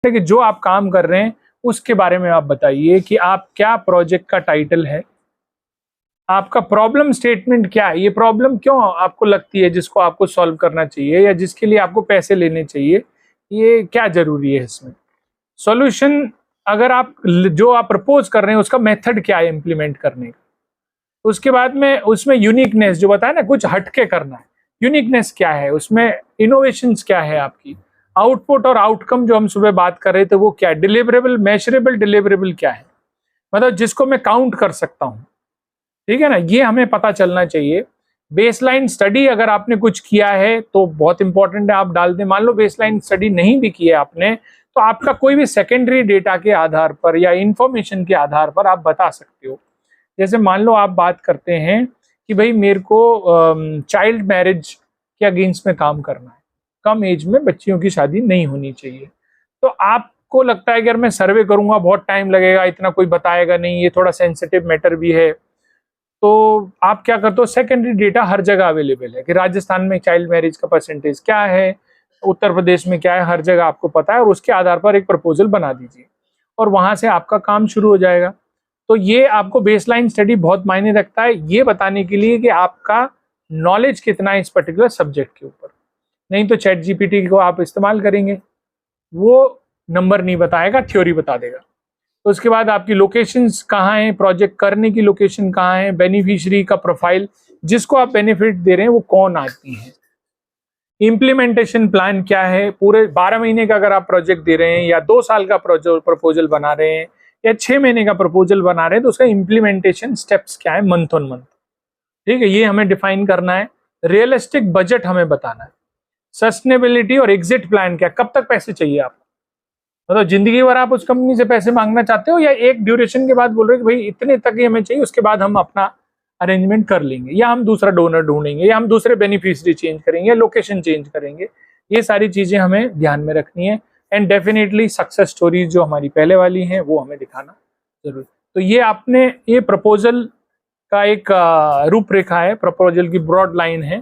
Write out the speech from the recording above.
कि जो आप काम कर रहे हैं उसके बारे में आप बताइए कि आप क्या प्रोजेक्ट का टाइटल है, आपका प्रॉब्लम स्टेटमेंट क्या है, ये प्रॉब्लम क्यों आपको लगती है जिसको आपको सॉल्व करना चाहिए या जिसके लिए आपको पैसे लेने चाहिए, ये क्या जरूरी है इसमें। सॉल्यूशन अगर आप जो आप प्रपोज कर रहे हैं उसका मेथड क्या है इम्प्लीमेंट करने का। उसके बाद में उसमें यूनिकनेस जो बताया ना, कुछ हटके करना है, यूनिकनेस क्या है उसमें, इनोवेशंस क्या है आपकी, आउटपुट और आउटकम जो हम सुबह बात कर रहे थे वो क्या है, डिलीवरेबल मेजरेबल डिलीवरेबल क्या है, मतलब जिसको मैं काउंट कर सकता हूँ। ठीक है ना, ये हमें पता चलना चाहिए। बेसलाइन स्टडी अगर आपने कुछ किया है तो बहुत इंपॉर्टेंट है आप डाल दें। मान लो बेसलाइन स्टडी नहीं भी किया आपने तो आपका कोई भी सेकेंडरी डेटा के आधार पर या इंफॉर्मेशन के आधार पर आप बता सकते हो। जैसे मान लो आप बात करते हैं कि भाई मेरे को चाइल्ड मैरिज के अगेंस्ट में काम करना है, कम एज में बच्चियों की शादी नहीं होनी चाहिए, तो आपको लगता है कि अगर मैं सर्वे करूंगा बहुत टाइम लगेगा, इतना कोई बताएगा नहीं, ये थोड़ा सेंसिटिव मैटर भी है, तो आप क्या करते हो, सेकेंडरी डेटा हर जगह अवेलेबल है कि राजस्थान में चाइल्ड मैरिज का परसेंटेज क्या है, उत्तर प्रदेश में क्या है, हर जगह आपको पता है, और उसके आधार पर एक प्रपोजल बना दीजिए और वहां से आपका काम शुरू हो जाएगा। तो ये आपको बेसलाइन स्टडी बहुत मायने रखता है ये बताने के लिए कि आपका नॉलेज कितना है इस पर्टिकुलर सब्जेक्ट के ऊपर। नहीं तो चैट जीपीटी को आप इस्तेमाल करेंगे, वो नंबर नहीं बताएगा, थ्योरी बता देगा। तो उसके बाद आपकी लोकेशंस कहाँ हैं, प्रोजेक्ट करने की लोकेशन कहाँ है, बेनिफिशियरी का प्रोफाइल, जिसको आप बेनिफिट दे रहे हैं वो कौन आती है, इम्प्लीमेंटेशन प्लान क्या है, पूरे 12 महीने का अगर आप प्रोजेक्ट दे रहे हैं या 2 साल का प्रपोजल बना रहे हैं या 6 महीने का प्रपोजल बना रहे हैं तो उसका इम्प्लीमेंटेशन स्टेप्स क्या है मंथ ऑन मंथ। ठीक है, ये हमें डिफाइन करना है। रियलिस्टिक बजट हमें बताना है, सस्टेनेबिलिटी और एग्जिट प्लान क्या, कब तक पैसे चाहिए आपको, मतलब जिंदगी भर आप उस कंपनी से पैसे मांगना चाहते हो या एक ड्यूरेशन के बाद बोल रहे हो कि भाई इतने तक ही हमें चाहिए, उसके बाद हम अपना अरेंजमेंट कर लेंगे, या हम दूसरा डोनर ढूंढेंगे, या हम दूसरे बेनिफिशियरी चेंज करेंगे, या लोकेशन चेंज करेंगे। ये सारी चीजें हमें ध्यान में रखनी है। एंड डेफिनेटली सक्सेस स्टोरीज जो हमारी पहले वाली हैं वो हमें दिखाना जरूरी। तो ये आपने ये प्रपोजल का एक रूपरेखा है, प्रपोजल की ब्रॉड लाइन है।